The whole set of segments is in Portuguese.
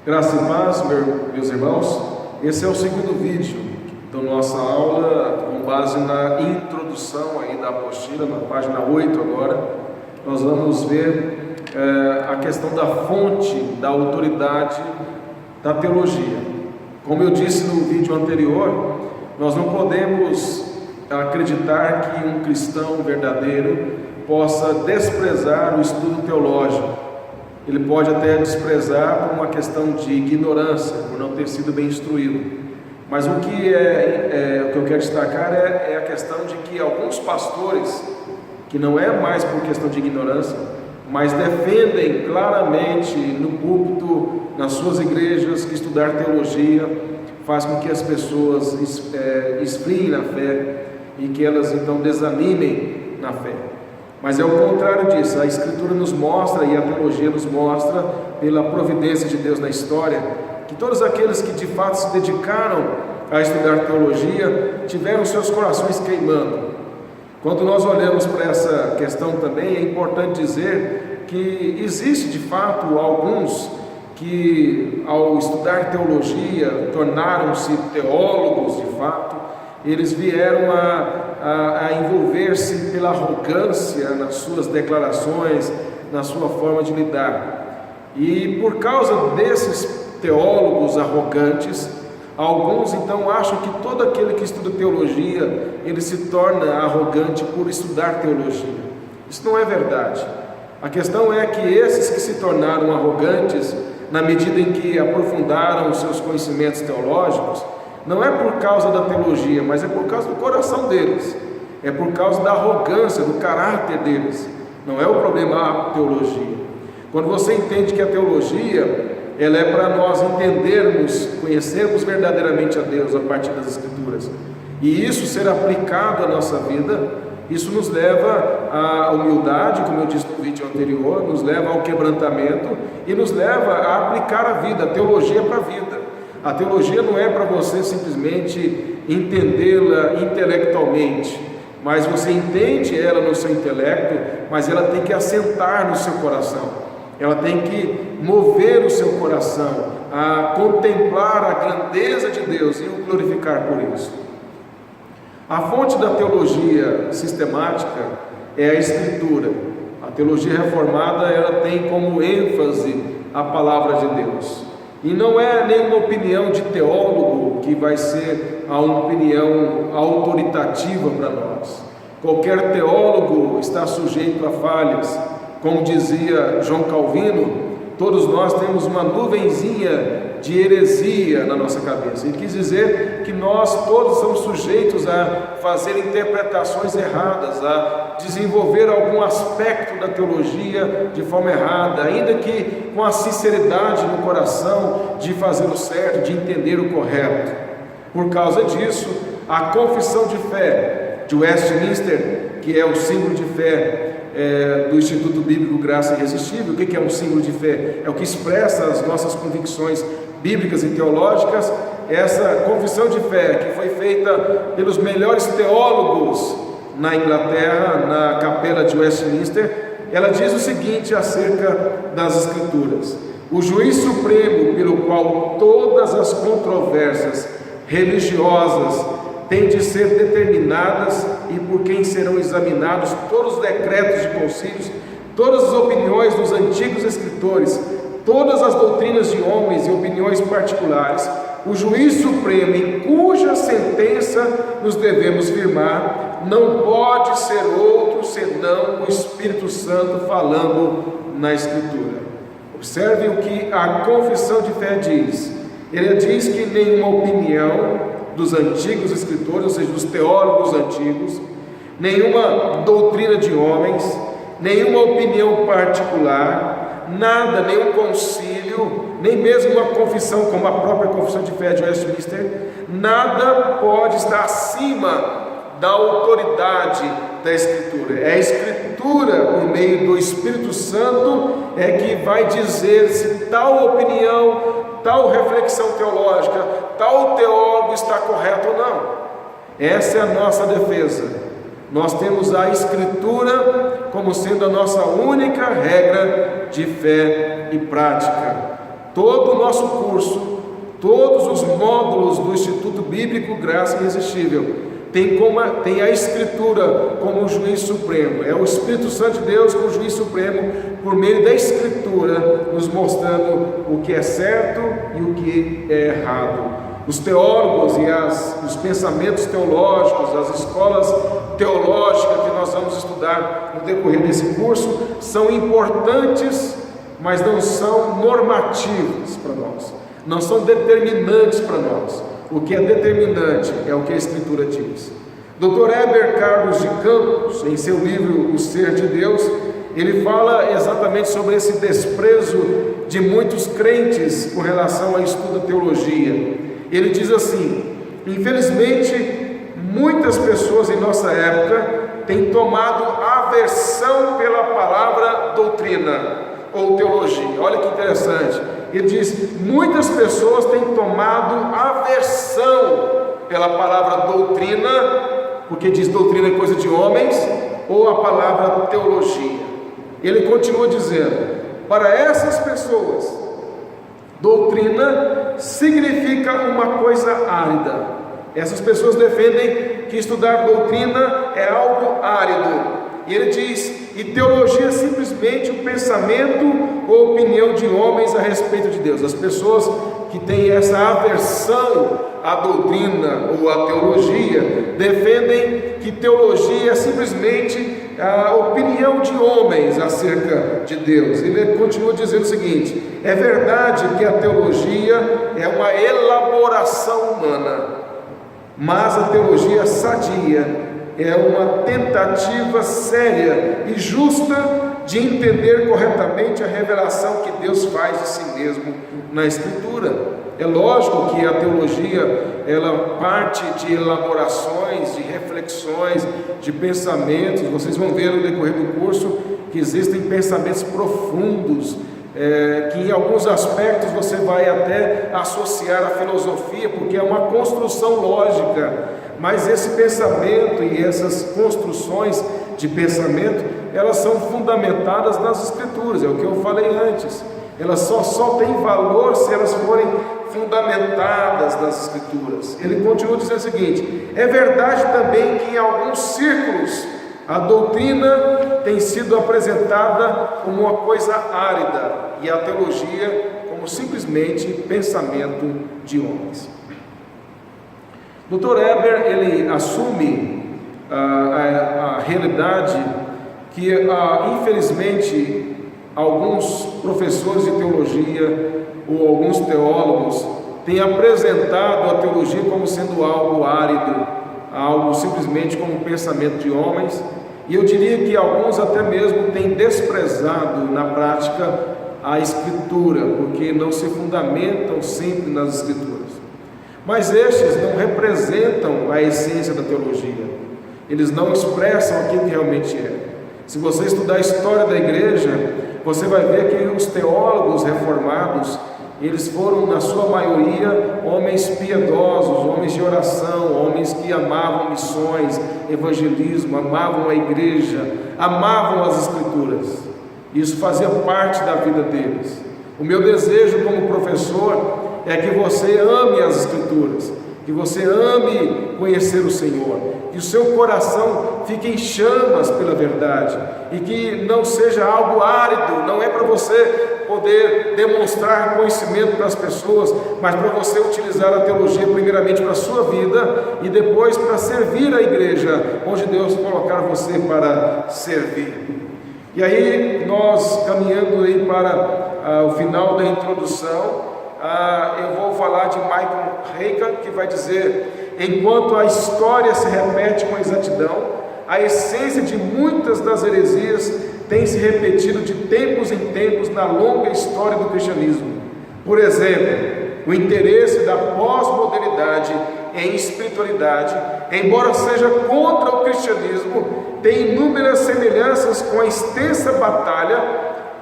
Graça e paz, meus irmãos. Esse é o segundo vídeo da nossa aula, com base na introdução aí da apostila, na página 8 agora. Nós vamos ver a questão da fonte, da autoridade da teologia. Como eu disse no vídeo anterior, nós não podemos acreditar que um cristão verdadeiro possa desprezar o estudo teológico. Ele pode até desprezar por uma questão de ignorância, por não ter sido bem instruído. Mas o que eu quero destacar é a questão de que alguns pastores, que não é mais por questão de ignorância, mas defendem claramente no púlpito, nas suas igrejas, que estudar teologia faz com que as pessoas esfriem na fé e que elas então desanimem na fé. Mas é o contrário disso. A Escritura nos mostra, e a teologia nos mostra, pela providência de Deus na história, que todos aqueles que de fato se dedicaram a estudar teologia tiveram seus corações queimando. Quando nós olhamos para essa questão também, é importante dizer que existe de fato alguns que, ao estudar teologia, tornaram-se teólogos de fato. Eles vieram a envolver-se pela arrogância nas suas declarações, na sua forma de lidar. E por causa desses teólogos arrogantes, alguns então acham que todo aquele que estuda teologia, ele se torna arrogante por estudar teologia. Isso não é verdade. A questão é que esses que se tornaram arrogantes, na medida em que aprofundaram os seus conhecimentos teológicos, não é por causa da teologia, mas é por causa do coração deles, é por causa da arrogância, do caráter deles. Não é o problema a teologia. Quando você entende que a teologia, ela é para nós entendermos, conhecermos verdadeiramente a Deus a partir das Escrituras, e isso ser aplicado à nossa vida, isso nos leva à humildade, como eu disse no vídeo anterior, nos leva ao quebrantamento e nos leva a aplicar a vida. A teologia é para a vida. A teologia não é para você simplesmente entendê-la intelectualmente, mas você entende ela no seu intelecto, mas ela tem que assentar no seu coração, ela tem que mover o seu coração a contemplar a grandeza de Deus e o glorificar por isso. A fonte da teologia sistemática é a Escritura. A teologia reformada, ela tem como ênfase a palavra de Deus. E não é nenhuma opinião de teólogo que vai ser a opinião autoritativa para nós. Qualquer teólogo está sujeito a falhas. Como dizia João Calvino, todos nós temos uma nuvenzinha de heresia na nossa cabeça. Ele quis dizer que nós todos somos sujeitos a fazer interpretações erradas, a desenvolver algum aspecto da teologia de forma errada, ainda que com a sinceridade no coração de fazer o certo, de entender o correto. Por causa disso, a confissão de fé de Westminster, que é o símbolo de fé do Instituto Bíblico Graça Irresistível. O que é um símbolo de fé? É o que expressa as nossas convicções bíblicas e teológicas. Essa confissão de fé, que foi feita pelos melhores teólogos na Inglaterra, na capela de Westminster, ela diz o seguinte acerca das Escrituras: o juiz supremo pelo qual todas as controvérsias religiosas têm de ser determinadas e por quem serão examinados todos os decretos de concílios, todas as opiniões dos antigos escritores, todas as doutrinas de homens e opiniões particulares, o juiz supremo em cuja sentença nos devemos firmar, não pode ser outro senão o Espírito Santo falando na Escritura. Observe o que a confissão de fé diz. Ele diz que nenhuma opinião dos antigos escritores, ou seja, dos teólogos antigos, nenhuma doutrina de homens, nenhuma opinião particular, nada, nenhum concílio, nem mesmo uma confissão como a própria confissão de fé de Westminster, nada pode estar acima da autoridade da Escritura. É a Escritura, por meio do Espírito Santo, é que vai dizer se tal opinião, tal reflexão teológica, tal teólogo está correto ou não. Essa é a nossa defesa. Nós temos a Escritura como sendo a nossa única regra de fé e prática. todo o nosso curso, todos os módulos do Instituto Bíblico Graça Irresistível tem a Escritura como juiz supremo. É o Espírito Santo de Deus como juiz supremo, por meio da Escritura, nos mostrando o que é certo e o que é errado. Os teólogos e os pensamentos teológicos, as escolas teológicas que nós vamos estudar no decorrer desse curso são importantes, mas não são normativas para nós, não são determinantes para nós. O que é determinante é o que a Escritura diz. Dr. Heber Carlos de Campos, em seu livro O Ser de Deus, ele fala exatamente sobre esse desprezo de muitos crentes com relação ao estudo da teologia. Ele diz assim: infelizmente, muitas pessoas em nossa época têm tomado aversão pela palavra doutrina ou teologia. Olha que interessante. Ele diz: muitas pessoas têm tomado aversão pela palavra doutrina, porque diz doutrina é coisa de homens, ou a palavra teologia. Ele continua dizendo: para essas pessoas, doutrina significa uma coisa árida. Essas pessoas defendem que estudar doutrina é algo árido. E ele diz: e teologia é simplesmente o pensamento ou opinião de homens a respeito de Deus. As pessoas que têm essa aversão à doutrina ou à teologia defendem que teologia é simplesmente a opinião de homens acerca de Deus. Ele continua dizendo o seguinte: é verdade que a teologia é uma elaboração humana, mas a teologia sadia é uma tentativa séria e justa de entender corretamente a revelação que Deus faz de si mesmo na Escritura. É lógico que a teologia, ela parte de elaborações, de reflexões, de pensamentos. Vocês vão ver no decorrer do curso que existem pensamentos profundos, que em alguns aspectos você vai até associar à filosofia, porque é uma construção lógica. Mas esse pensamento e essas construções de pensamento, elas são fundamentadas nas Escrituras, é o que eu falei antes. Elas só têm valor se elas forem fundamentadas nas Escrituras. Ele continua dizendo o seguinte: é verdade também que em alguns círculos a doutrina tem sido apresentada como uma coisa árida e a teologia como simplesmente pensamento de homens. Dr. Heber, ele assume a realidade que, infelizmente, alguns professores de teologia ou alguns teólogos têm apresentado a teologia como sendo algo árido, algo simplesmente como um pensamento de homens, e eu diria que alguns até mesmo têm desprezado na prática a Escritura, porque não se fundamentam sempre nas Escrituras. Mas estes não representam a essência da teologia, eles não expressam aquilo que realmente é. Se você estudar a história da igreja, você vai ver que os teólogos reformados, eles foram, na sua maioria, homens piedosos, homens de oração, homens que amavam missões, evangelismo, amavam a igreja, amavam as Escrituras. Isso fazia parte da vida deles. O meu desejo como professor é que você ame as Escrituras, que você ame conhecer o Senhor, que o seu coração fique em chamas pela verdade, e que não seja algo árido. Não é para você poder demonstrar conhecimento para as pessoas, mas para você utilizar a teologia primeiramente para a sua vida e depois para servir a igreja, onde Deus colocar você para servir. E aí, nós caminhando aí para o final da introdução, eu vou falar de Michael Heiken, que vai dizer: enquanto a história se repete com exatidão, a essência de muitas das heresias tem se repetido de tempos em tempos na longa história do cristianismo. Por exemplo, o interesse da pós-modernidade em espiritualidade, embora seja contra o cristianismo, tem inúmeras semelhanças com a extensa batalha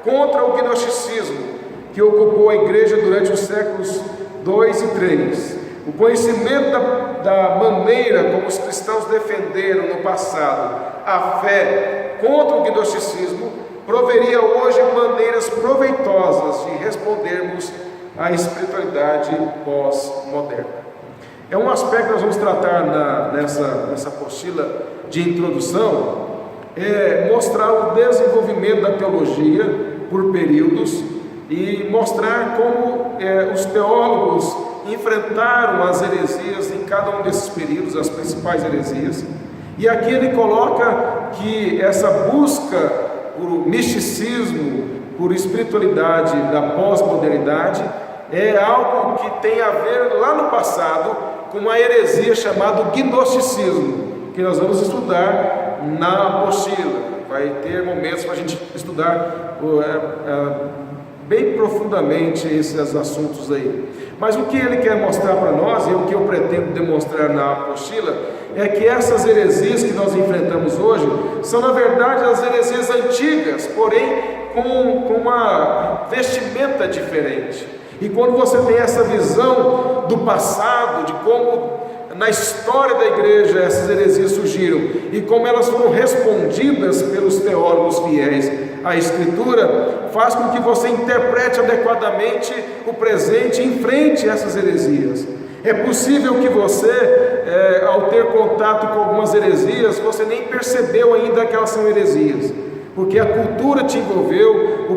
contra o gnosticismo, que ocupou a igreja durante os séculos 2 e 3. O conhecimento da maneira como os cristãos defenderam no passado a fé contra o gnosticismo proveria hoje maneiras proveitosas de respondermos a espiritualidade pós-moderna. É um aspecto que nós vamos tratar nessa apostila de introdução, mostrar o desenvolvimento da teologia por períodos e mostrar como os teólogos enfrentaram as heresias em cada um desses períodos, as principais heresias. E aqui ele coloca que essa busca por misticismo, por espiritualidade da pós-modernidade, é algo que tem a ver lá no passado com uma heresia chamada gnosticismo, que nós vamos estudar na apostila. Vai ter momentos para a gente estudar bem profundamente esses assuntos aí. Mas o que ele quer mostrar para nós, e o que eu pretendo demonstrar na apostila, é que essas heresias que nós enfrentamos hoje são, na verdade, as heresias antigas, porém com uma vestimenta diferente. E quando você tem essa visão do passado, de como na história da igreja essas heresias surgiram e como elas foram respondidas pelos teólogos fiéis à Escritura, faz com que você interprete adequadamente o presente e enfrente essas heresias. É possível que você, ao ter contato com algumas heresias, você nem percebeu ainda que elas são heresias, porque a cultura te envolveu,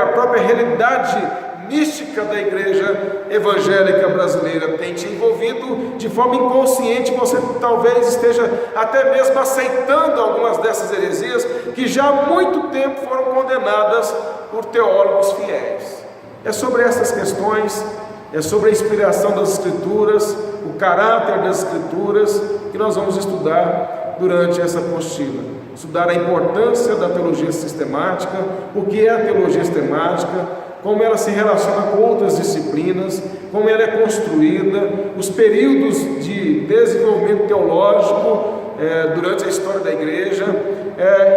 a própria realidade mística da igreja evangélica brasileira tem te envolvido de forma inconsciente. Você talvez esteja até mesmo aceitando algumas dessas heresias que já há muito tempo foram condenadas por teólogos fiéis. É sobre essas questões, é sobre a inspiração das Escrituras, o caráter das Escrituras, que nós vamos estudar durante essa apostila. Estudar a importância da teologia sistemática, o que é a teologia sistemática, como ela se relaciona com outras disciplinas, como ela é construída, os períodos de desenvolvimento teológico durante a história da igreja,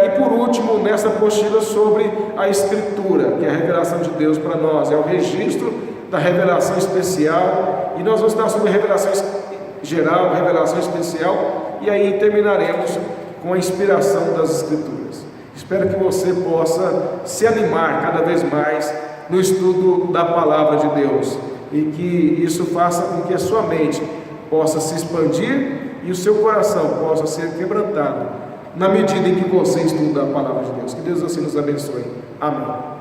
e por último, nessa apostila, sobre a Escritura, que é a revelação de Deus para nós, é o registro da revelação especial, e nós vamos estudar sobre revelação geral, revelação especial, e aí terminaremos com a inspiração das Escrituras. Espero que você possa se animar cada vez mais no estudo da Palavra de Deus, e que isso faça com que a sua mente possa se expandir e o seu coração possa ser quebrantado na medida em que você estuda a Palavra de Deus. Que Deus assim nos abençoe. Amém.